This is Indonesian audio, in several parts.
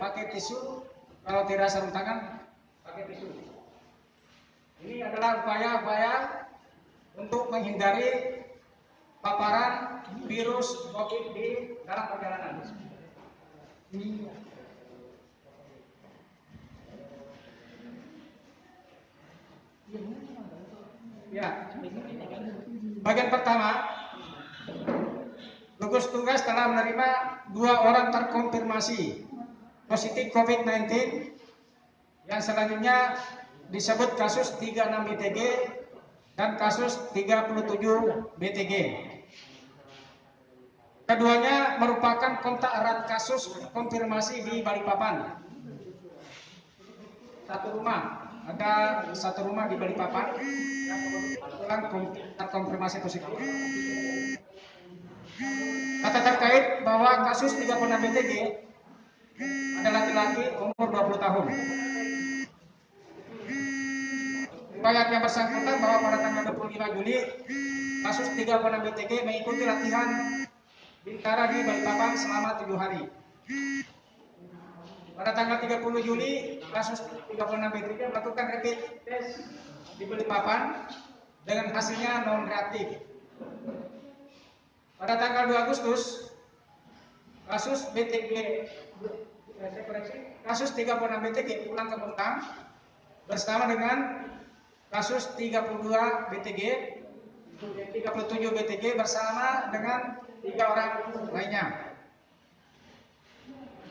pakai tisu, kalau tidak sarung tangan pakai tisu. Ini adalah upaya-upaya untuk menghindari paparan virus COVID di dalam perjalanan. Ya. Bagian pertama, gugus tugas telah menerima 2 orang terkonfirmasi positif COVID-19 yang selanjutnya disebut kasus 36 BTG dan kasus 37 BTG. Keduanya merupakan kontak erat kasus konfirmasi di Balikpapan. Ada satu rumah di Balikpapan yang kebetulan terkonfirmasi positif. Kata terkait bahwa kasus 36 BTG ada laki-laki umur 20 tahun. Riwayat yang bersangkutan bahwa pada tanggal 25 Juli kasus 36 BTG mengikuti latihan bintara di Balikpapan selama 7 hari. Pada tanggal 30 Juli kasus 36 BTG melakukan rapid test di Balikpapan dengan hasilnya non reaktif. Pada tanggal 2 Agustus kasus 36 BTG pulang ke Bontang bersama dengan kasus 32 BTG, 37 BTG bersama dengan 3 orang lainnya.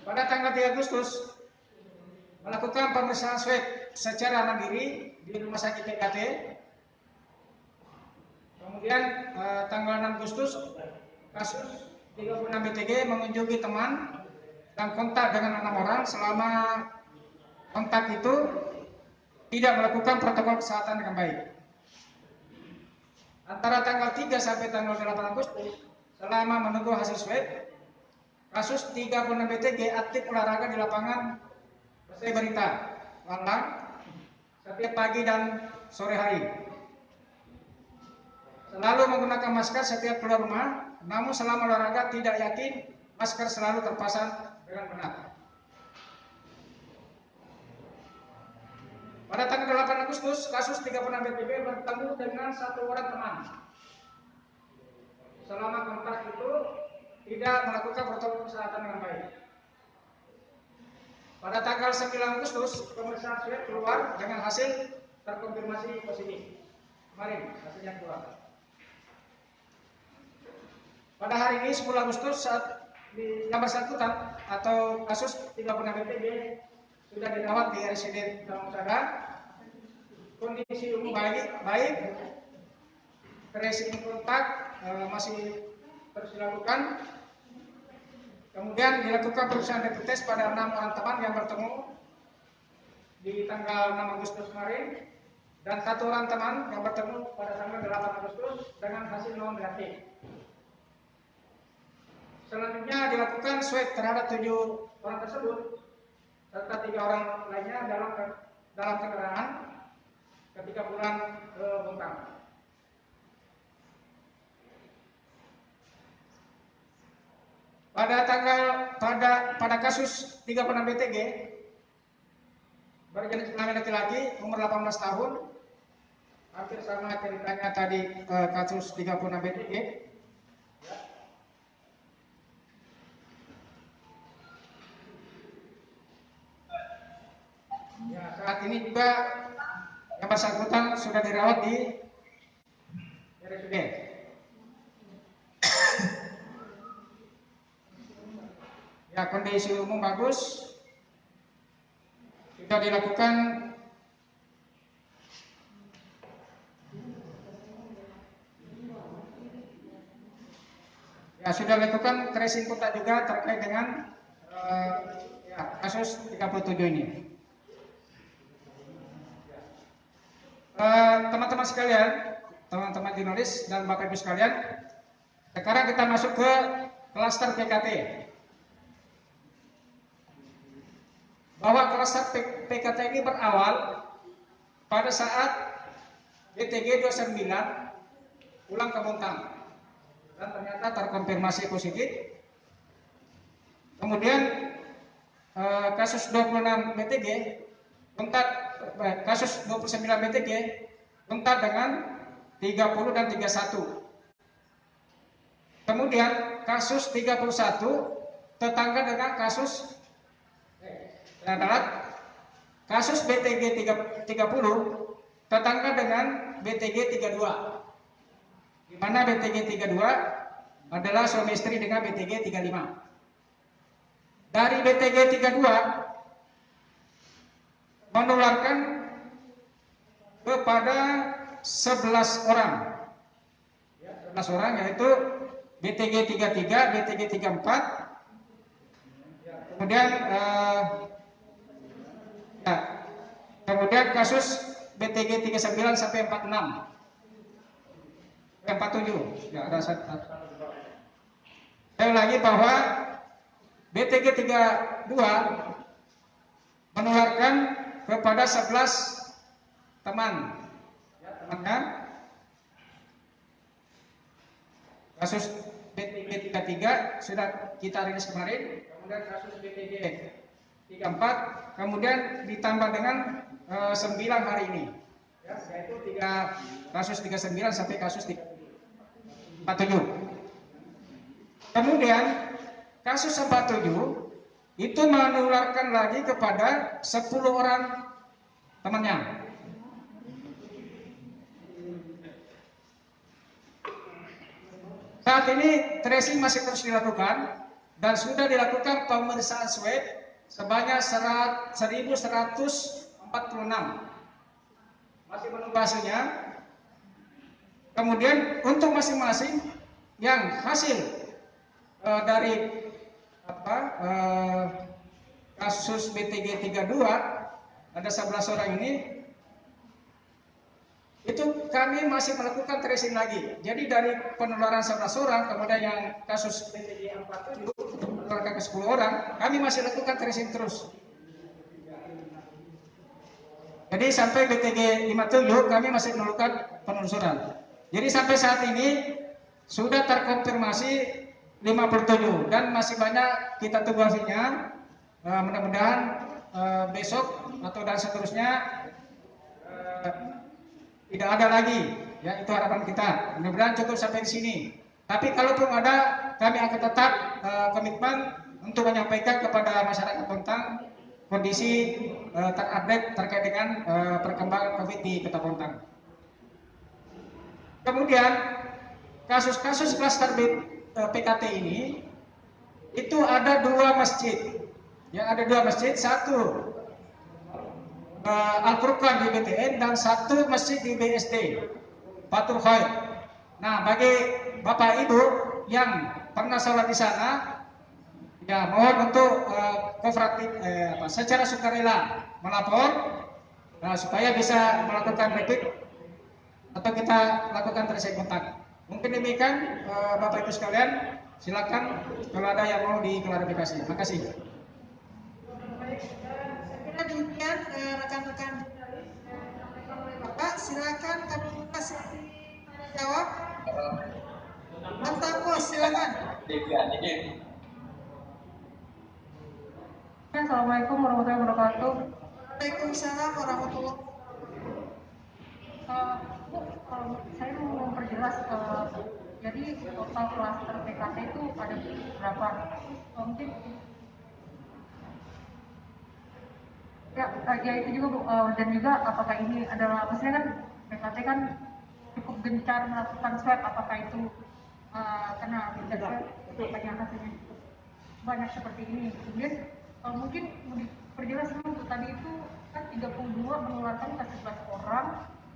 Pada tanggal 3 Agustus melakukan pemeriksaan swab secara mandiri di Rumah Sakit PKT. Kemudian tanggal 6 Agustus kasus 36 BTG mengunjungi teman dan kontak dengan 6 orang. Selama kontak itu tidak melakukan protokol kesehatan dengan baik. Antara tanggal 3 sampai tanggal 8 Agustus selama menunggu hasil swab, kasus 36 BTG aktif olahraga di lapangan Persai Barita, Landang, setiap pagi dan sore hari. Selalu menggunakan masker setiap keluar rumah, namun selama olahraga tidak yakin masker selalu terpasang dengan benar. Pada tanggal 8 Agustus, kasus 36 BTG bertemu dengan 1 orang teman. Selama kontak itu tidak melakukan protokol kesehatan dengan baik. Pada tanggal 9 Agustus, pemeriksaan swab keluar dengan hasil terkonfirmasi positif. Kemarin hasilnya keluar. Pada hari ini 10 Agustus saat yang bersangkutan atau kasus 36 BTG sudah dirawat di RSUD Tangsada. Kondisi umum baik, tracing kontak masih terus dilakukan. Kemudian dilakukan pemeriksaan rapid test pada 6 orang teman yang bertemu di tanggal 6 Agustus kemarin dan 1 orang teman yang bertemu pada tanggal 8 Agustus dengan hasil non reaktif. Selanjutnya dilakukan swab terhadap 7 orang tersebut serta 3 orang lainnya dalam kendaraan ketika pulang ke Bontang. Pada kasus 36 BTG berjenis kelamin laki-laki umur 18 tahun, hampir sama ceritanya tadi kasus 36 BTG. Ya, saat ini juga yang bersangkutan sudah dirawat di RSUD. Ya, kondisi umum bagus. Sudah dilakukan tracing kontak juga terkait dengan kasus 37 ini. Teman-teman sekalian, teman-teman jurnalis dan Bapak Ibu sekalian, sekarang kita masuk ke klaster PKT. Bahwa klaster PKT ini berawal pada saat BTG 29 pulang ke Bontang dan ternyata terkonfirmasi positif. Kemudian kasus 26 BTG kontak kasus 29 BTG kontak dengan 30 dan 31. Kemudian kasus 31 tetangga dengan kasus kasus BTG 30 tetangga dengan BTG 32. Di mana BTG 32 adalah suami istri dengan BTG 35. Dari BTG 32 menularkan kepada 11 orang. 11 orang yaitu BTG 33, BTG 34, kemudian kemudian kasus BTG 39 sampai 46, 47. Ya, ada satu. Saya ulangi bahwa BTG 32 menularkan kepada 11 teman. Ya, temannya. Kasus BTG 33 sudah kita rilis kemarin, kemudian kasus BTG 34, kemudian ditambah dengan 9 hari ini, ya, yaitu 3 kasus 39 sampai kasus 47. Kemudian kasus 47 itu menularkan lagi kepada 10 orang temannya. Saat ini tracing masih terus dilakukan dan sudah dilakukan pemeriksaan swab sebanyak 1.146. Masih menunggu hasilnya. Kemudian untuk masing-masing yang hasil dari kasus BTG 32 ada 11 orang ini, itu kami masih melakukan tracing lagi. Jadi dari penularan 11 orang, kemudian yang kasus BTG 47 menularkan ke 10 orang, kami masih lakukan tracing terus. Jadi sampai BTG 57 kami masih melakukan penelusuran. Jadi sampai saat ini sudah terkonfirmasi 57 dan masih banyak kita tunggu hasilnya. Mudah-mudahan besok atau dan seterusnya tidak ada lagi, ya, itu harapan kita. Mudah-mudahan cukup sampai di sini. Tapi kalaupun ada, kami akan tetap komitmen untuk menyampaikan kepada masyarakat tentang kondisi terupdate terkait dengan perkembangan COVID di Kota Bontang. Kemudian kasus-kasus klaster PKT ini itu ada 2 masjid, ya, ada 2 masjid, satu Al-Furqan di BTN dan satu masjid di BSD Fathul Khair. Nah, bagi Bapak Ibu yang pernah sholat di sana, ya mohon untuk kooperatif secara sukarela melapor supaya bisa melakukan rapid atau kita lakukan tracing kontak. Mungkin demikian Bapak Ibu sekalian, silakan kalau ada yang mau diklarifikasi. Terima kasih. Demikian rekan-rekan jurnalis Bapak, silakan kami buka sesi tanya jawab. Bantang Bos, silakan. Assalamualaikum warahmatullahi wabarakatuh. Waalaikumsalam warahmatullahi Bu, saya mau memperjelas, jadi total klaster PKT itu ada berapa? Mungkin ya itu juga Bu, dan juga apakah ini adalah, maksudnya kan PKT kan cukup gencar melakukan swab, apakah itu karena gencar swab banyak hasilnya cukup banyak seperti ini. Kemudian mungkin mau diperjelas dulu, tadi itu kan 32 menularkan ke 11 orang.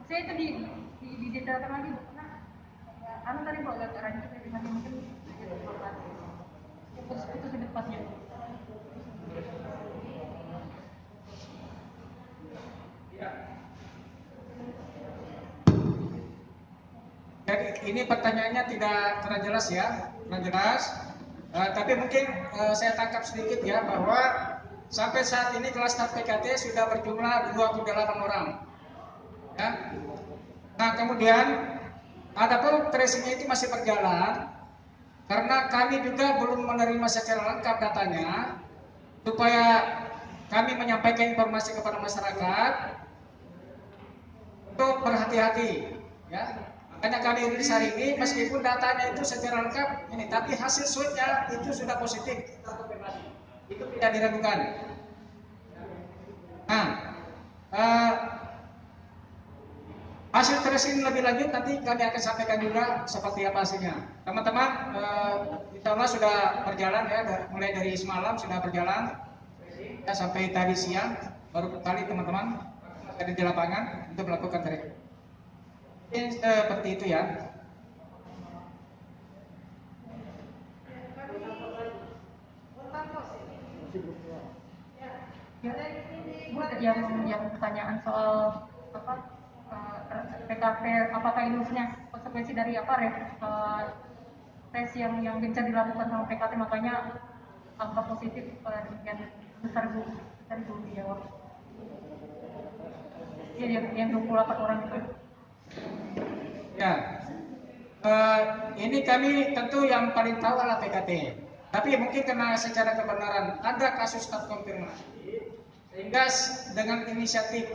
Saya itu didetailkan lagi Bu, karena tadi Bu agak rancang jadi mungkin putus di depannya. Jadi ini pertanyaannya tidak terlalu jelas ya, kurang jelas. Tapi mungkin saya tangkap sedikit ya, bahwa sampai saat ini klaster PKT sudah berjumlah 28 orang. Ya. Nah, kemudian adapun tracingnya itu masih berjalan karena kami juga belum menerima secara lengkap datanya, supaya kami menyampaikan informasi kepada masyarakat untuk berhati-hati, ya. Makanya kami rilis hari ini, meskipun datanya itu secara lengkap ini, tapi hasil swabnya itu sudah positif, itu tidak diragukan. Nah, hasil tracing lebih lanjut nanti kami akan sampaikan juga seperti apa hasilnya. Teman-teman, insya Allah sudah berjalan ya, mulai dari semalam sudah berjalan ya, sampai tadi siang baru kali teman-teman ada di lapangan untuk melakukan tracing. Ini seperti itu ya. Yang pertanyaan soal apa PKP, apakah ini maksudnya konsekuensi dari apa tes yang gencar dilakukan sama PKT, makanya angka positif demikian besar Bu dijawab. Ya, yang 28 orang itu. Ya, ini kami tentu yang paling tahu adalah PKT. Tapi mungkin karena secara kebenaran ada kasus terkonfirmasi, sehingga dengan inisiatif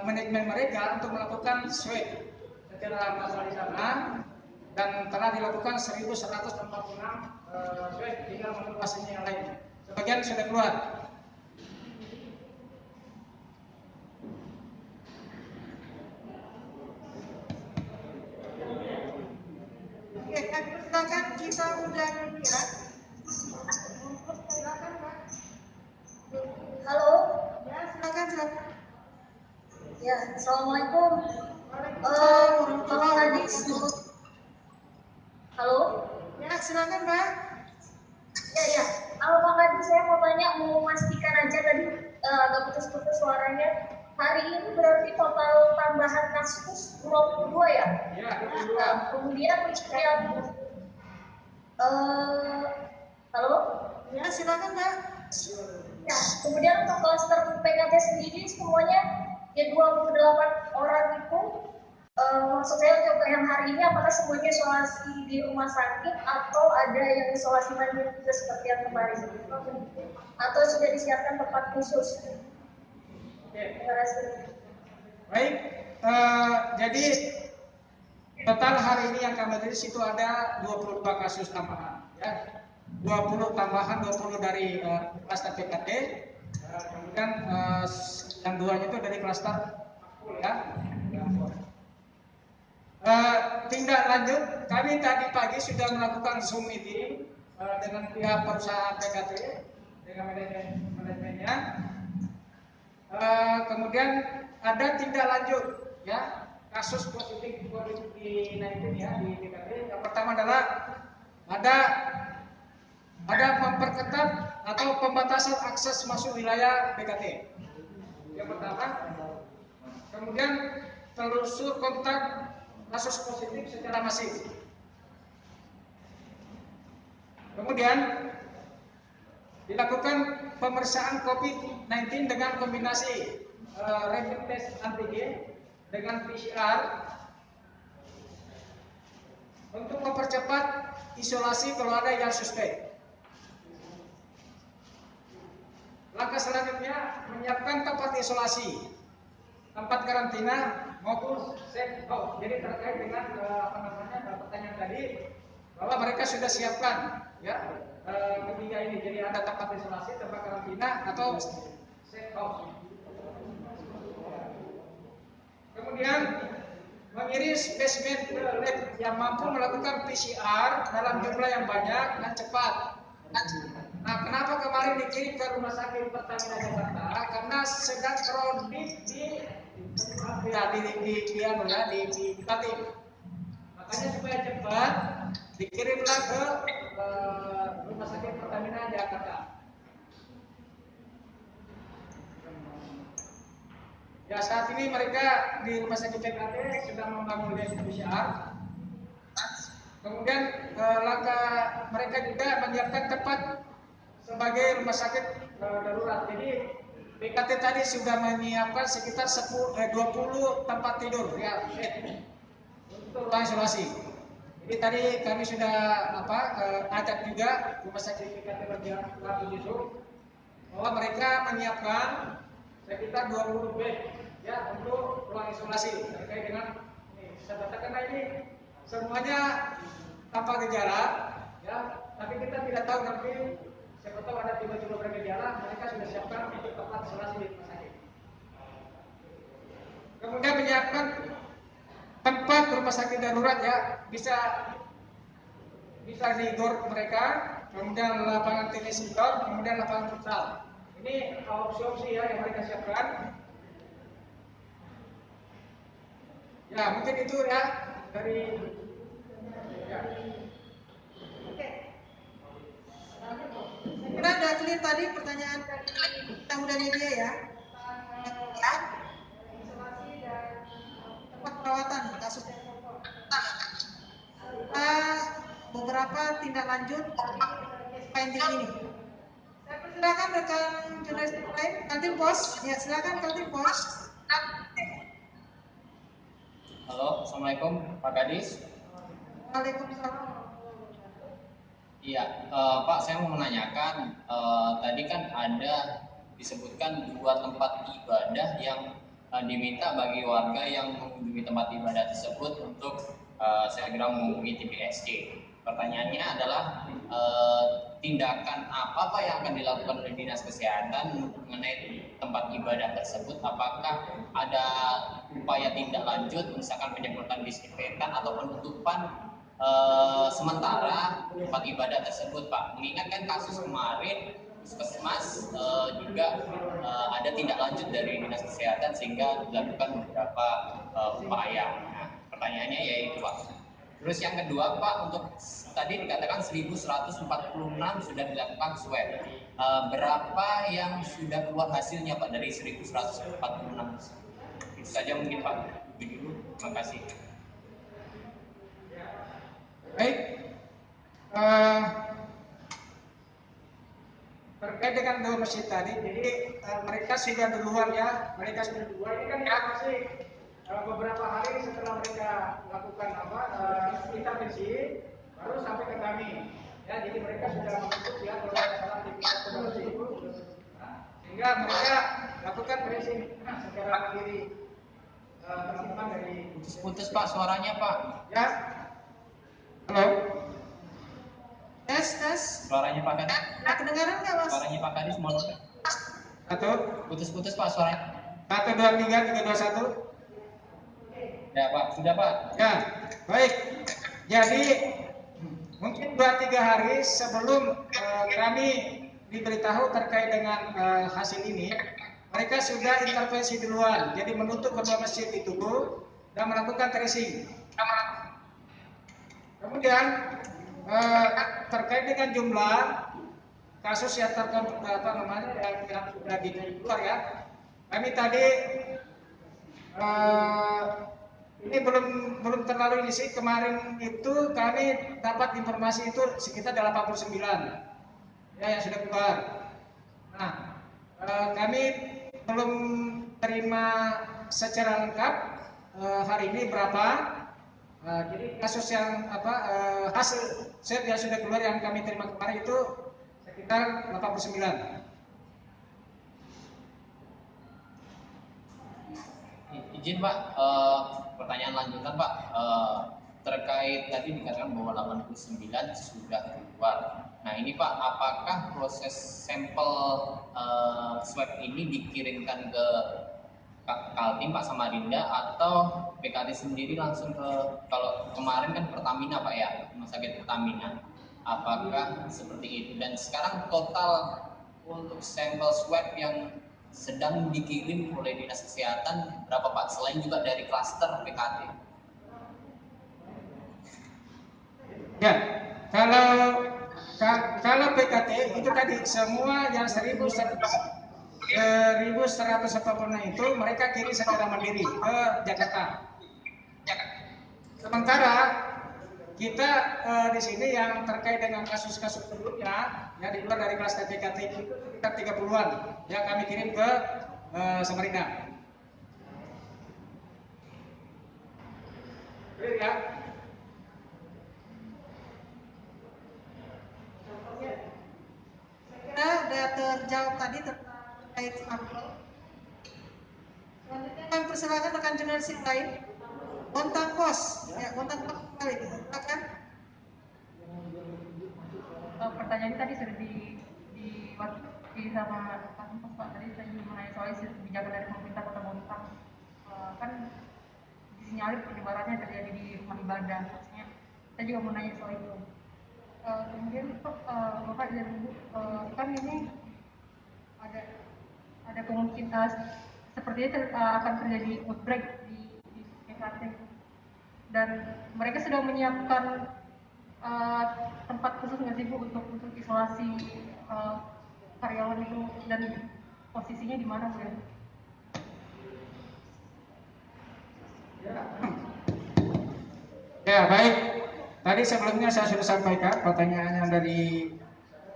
manajemen mereka untuk melakukan swab secara massal di sana, dan telah dilakukan 1.146 swab, tinggal menunggu hasilnya yang lain. Sebagian sudah keluar. Oke, silakan kita undang ya. Silakan Pak. Halo. Ya, silakan. Ya, assalamualaikum. Pak Kadis. Halo. Ya, silakan Pak. Ya. Halo Pak Kadis, saya mau tanya, mau memastikan aja tadi agak putus-putus suaranya. Hari ini berarti total tambahan kasus 22 ya? Ya, kemudian yang halo? Ya, silakan Pak. Ya, kemudian untuk klaster PKT sendiri semuanya ya 28 orang itu maksud saya untuk yang hari ini apakah semuanya isolasi di rumah sakit atau ada yang isolasi mandiri juga seperti yang kemarin atau sudah disiapkan tempat khusus? Terima kasih. Baik, jadi total hari ini yang kami rilis itu ada 22 kasus tambahan, ya. 20 tambahan, 20 dari klaster PKT, kemudian yang duanya itu dari klaster ya. Tindak lanjut, kami tadi pagi sudah melakukan Zoom meeting dengan pihak perusahaan PKT, dengan manajemennya. Kemudian ada tindak lanjut ya, kasus positif COVID-19 ya di PKT. Yang pertama adalah ada memperketat atau pembatasan akses masuk wilayah PKT. Yang pertama, kemudian telusur kontak kasus positif secara masif. Kemudian dilakukan pemeriksaan COVID-19 dengan kombinasi rapid test antigen dengan PCR untuk mempercepat isolasi kalau ada yang suspek. Langkah selanjutnya menyiapkan tempat isolasi, tempat karantina maupun safe house. Jadi terkait dengan pertanyaan tadi bahwa mereka sudah siapkan ya ketiga ini. Jadi ada tempat isolasi, tempat karantina atau safe house. Kemudian mengirim spesimen ke lab yang mampu melakukan PCR dalam jumlah yang banyak dan cepat. Nah, kenapa kemarin dikirim ke Rumah Sakit Pertamina Jakarta? Karena sedang kronik di Kaltim. Makanya supaya cepat dikirimlah ke Rumah Sakit Pertamina Jakarta. Ya, saat ini mereka di Rumah Sakit PKT sedang membangun PCR. Kemudian langkah mereka juga menyiapkan tempat sebagai rumah sakit darurat. Jadi PKT tadi sudah menyiapkan sekitar 20 tempat tidur ya, untuk ruang isolasi. Jadi tadi kami sudah ajak juga rumah sakit PKT berjalan bahwa mereka mereka menyiapkan sekitar 20 bed ya untuk ruang isolasi terkait dengan ini. Saya katakan ini semuanya tanpa gejala ya, tapi kita tidak tahu nanti siapa tahu ada tiba-tiba bergejala, mereka sudah siapkan untuk tempat isolasi di rumah sakit. Kemudian menyiapkan tempat rumah sakit darurat ya, bisa di gor mereka, kemudian lapangan tenis indoor, kemudian lapangan futsal. Ini opsi-opsi ya yang mereka siapkan. Ya mungkin itu ya dari ya. Oke. Saya kira ada clear tadi pertanyaan dari kita muda media ya. Isolasi dan tempat perawatan kasus yang beberapa tindak lanjut case finding ini. Saya persilakan rekan jurnalis lain, Kaltim Pos. Ya, silakan Kaltim Pos. Halo, Assalamualaikum Pak Kadis. Waalaikumsalam. Iya, Pak, saya mau menanyakan, tadi kan ada disebutkan 2 tempat ibadah yang diminta bagi warga yang mengunjungi tempat ibadah tersebut untuk segera menghubungi tim BSC. Pertanyaannya adalah tindakan apa Pak yang akan dilakukan oleh Dinas Kesehatan mengenai tempat ibadah tersebut? Apakah ada upaya tindak lanjut, misalkan penyemprotan disinfektan atau penutupan sementara tempat ibadah tersebut, Pak? Mengingat kan kasus kemarin Puskesmas juga ada tindak lanjut dari Dinas Kesehatan sehingga dilakukan beberapa upaya. Nah, pertanyaannya yaitu Pak. Terus yang kedua Pak, untuk tadi dikatakan 1146 sudah dilakukan swab. Berapa yang sudah keluar hasilnya Pak dari 1146? Itu saja mungkin Pak. Itu dulu. Terima kasih. Baik, terkait dengan 2 masjid tadi, jadi mereka sudah duluan ya, ini kan informasi beberapa hari setelah mereka lakukan intervensi, baru sampai ke kami. Ya, jadi mereka sudah membentuk ya kalau ada salah aktivitas produksi itu, sehingga mereka lakukan tracing secara mandiri. Teman-teman dari Putus Pak suaranya Pak. ya. Halo. Tes. Suaranya Pak Kadis. Nah, kedengaran nggak Mas? Suaranya Pak Kadis mau. 1, Putus-putus Pak suaranya. 1, 2, 3, 3, 2, 1. Ya Pak, sudah Pak. Ya, baik. Jadi mungkin 2-3 hari sebelum kami diberitahu terkait dengan hasil ini, mereka sudah intervensi duluan. Jadi menutup kedua masjid itu dan melakukan tracing. Kemudian terkait dengan jumlah kasus yang yang sudah keluar ya, kami tadi ini belum terlalu ini sih, kemarin itu kami dapat informasi itu sekitar 89 ya yang sudah keluar. Nah, kami belum terima secara lengkap hari ini berapa. Jadi kasus yang hasil swab yang sudah keluar yang kami terima kemarin itu sekitar 89. Izin Pak, pertanyaan lanjutan Pak, terkait tadi dikatakan bahwa 89 sudah keluar. Nah ini Pak, apakah proses sampel swab ini dikirimkan ke Kaltim Pak Samarinda atau PKT sendiri langsung ke, kalau kemarin kan Pertamina Pak ya, rumah sakit Pertamina, apakah seperti itu? Dan sekarang total untuk sampel swab yang sedang dikirim oleh Dinas Kesehatan berapa Pak? Selain juga dari klaster PKT. Ya, kalau PKT itu tadi semua yang 1146 itu mereka kirim secara mandiri ke Jakarta. Sementara kita di sini yang terkait dengan kasus-kasus sebelumnya ya di luar dari klaster PKT itu sekitar 30-an yang kami kirim ke Samarinda. Clear ya? Saya kira sudah terjawab tadi tentang terkait sampel. Selanjutnya kami persilakan rekan jurnalis yang lain. Bontang Pos, ya Bontang Pos kembali, silakan. Pertanyaan tadi sudah diwakili sama Pak Pos, Pak. Tadi saya juga mengenai soal kebijakan dari pemerintah Kota Bontang. Kan disinyalir penyebarannya terjadi di rumah ibadah, maksudnya saya juga mau nanya soal itu. Kemudian Bapak dan Ibu, kan ini ada kemungkinan sepertinya akan terjadi outbreak di PKT, dan mereka sudah menyiapkan tempat khusus nggak sih Bu untuk isolasi karyawan itu, dan posisinya di mana Bu ya? Ya baik, tadi sebelumnya saya sudah sampaikan pertanyaannya dari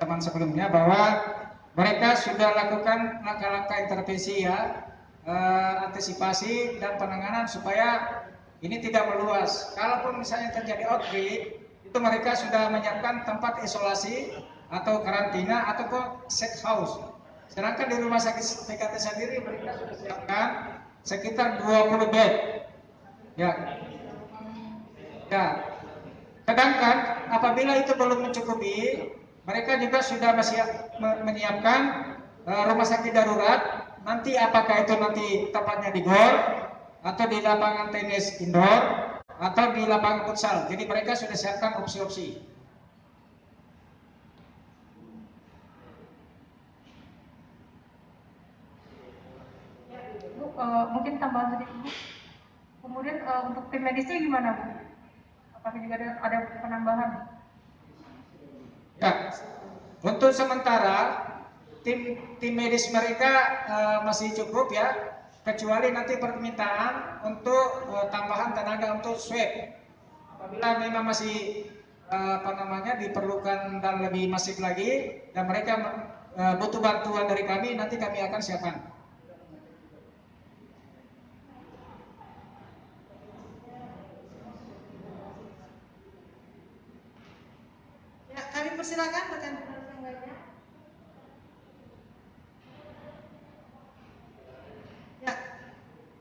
teman sebelumnya bahwa mereka sudah lakukan langkah-langkah intervensi ya, antisipasi dan penanganan supaya ini tidak meluas. Kalaupun misalnya terjadi outbreak, itu mereka sudah menyiapkan tempat isolasi atau karantina ataupun safe house. Sedangkan di rumah sakit PKT sendiri mereka sudah siapkan sekitar 20 bed. Ya. Ya. Sedangkan apabila itu belum mencukupi, mereka juga sudah menyiapkan rumah sakit darurat. Nanti apakah itu nanti tempatnya di GOR atau di lapangan tenis indoor atau di lapangan futsal. Jadi mereka sudah siapkan opsi-opsi. Bu, mungkin tambahan sedikit Bu. Kemudian untuk tim medisnya gimana Bu? Apakah juga ada penambahan? Ya, untuk sementara tim medis mereka masih cukup ya, kecuali nanti permintaan untuk tambahan tenaga untuk swab. Apabila memang masih diperlukan dan lebih masif lagi dan mereka butuh bantuan dari kami, nanti kami akan siapkan. Ya, kami persilakan rekan jurnalis yang lainnya. Ya,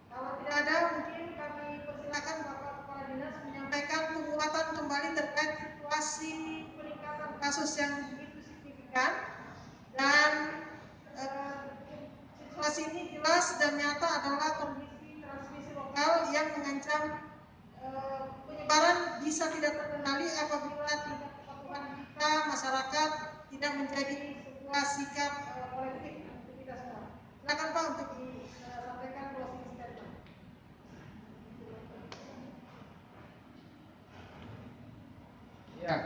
kalau tidak ada mungkin kami persilakan Bapak Kepala Dinas menyampaikan penguatan kembali terkait situasi peningkatan kasus yang begitu signifikan, dan situasi ini jelas dan nyata adalah kondisi transmisi lokal yang mengancam penyebaran bisa tidak terkendali apabila tingkat kepatuhan kita masyarakat tidak menjadi sebuah sikap kolektif untuk kita semua. Silakan Pak untuk disampaikan closing statement. Ya.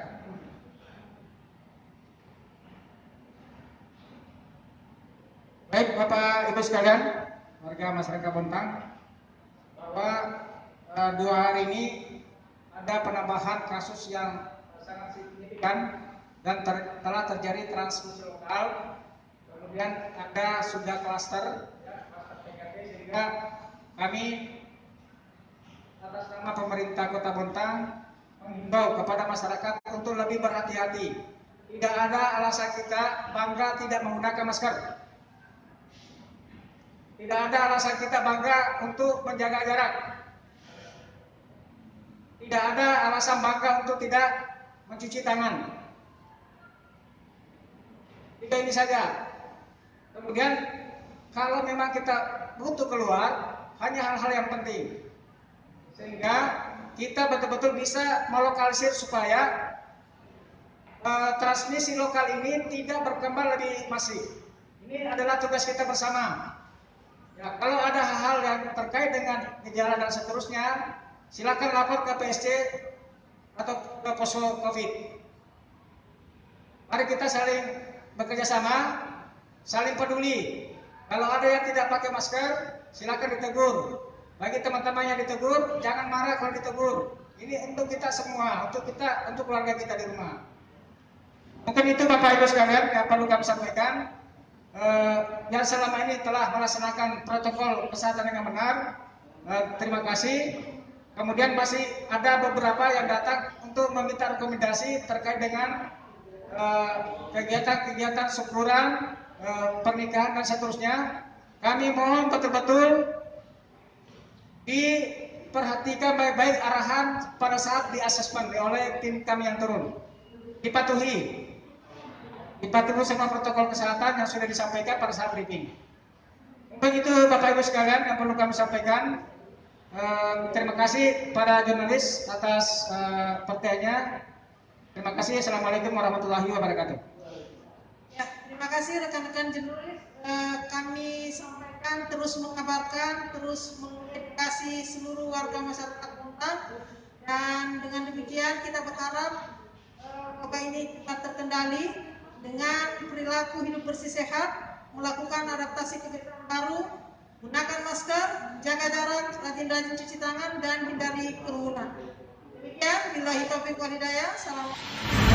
Baik Bapak Ibu sekalian, warga masyarakat Bontang, bahwa 2 hari ini ada penambahan kasus yang sangat signifikan dan telah terjadi transmisi lokal. Kemudian ada sudah klaster, ya, klaster PKT, sehingga kami atas nama pemerintah Kota Bontang menghimbau kepada masyarakat untuk lebih berhati-hati. Tidak ada alasan kita bangga tidak menggunakan masker. Tidak ada alasan kita bangga untuk menjaga jarak. Tidak ada alasan bangga untuk tidak mencuci tangan. 3 ini saja. Kemudian kalau memang kita butuh keluar, hanya hal-hal yang penting. Sehingga kita betul-betul bisa melokalisir supaya transmisi lokal ini tidak berkembang lebih masif. Ini adalah tugas kita bersama. Ya, kalau ada hal-hal yang terkait dengan gejala dan seterusnya, silakan lapor ke PSC atau ke posko COVID. Mari kita saling bekerja sama, saling peduli. Kalau ada yang tidak pakai masker, silakan ditegur. Bagi teman-teman yang ditegur, jangan marah kalau ditegur. Ini untuk kita semua, untuk keluarga kita di rumah. Mungkin itu Bapak Ibu sekalian yang perlu kami sampaikan. Yang selama ini telah melaksanakan protokol kesehatan dengan benar. Terima kasih. Kemudian masih ada beberapa yang datang untuk meminta rekomendasi terkait dengan kegiatan-kegiatan syukuran pernikahan dan seterusnya, kami mohon betul-betul diperhatikan baik-baik arahan pada saat di asesmen oleh tim kami yang turun. Dipatuhi semua protokol kesehatan yang sudah disampaikan pada saat briefing. Untuk itu Bapak Ibu sekalian yang perlu kami sampaikan, terima kasih pada jurnalis atas pertanyaannya. Terima kasih. Assalamualaikum warahmatullahi wabarakatuh. Ya, terima kasih rekan-rekan jurnalis. Kami sampaikan terus mengabarkan, terus mengedukasi seluruh warga masyarakat Bontang, dan dengan demikian kita berharap wabah ini tetap terkendali dengan perilaku hidup bersih sehat, melakukan adaptasi kebiasaan baru, gunakan masker, jaga jarak, rajin-rajin cuci tangan, dan hindari kerumunan. Demikian, billahi taufiq wal hidayah. Assalamualaikum.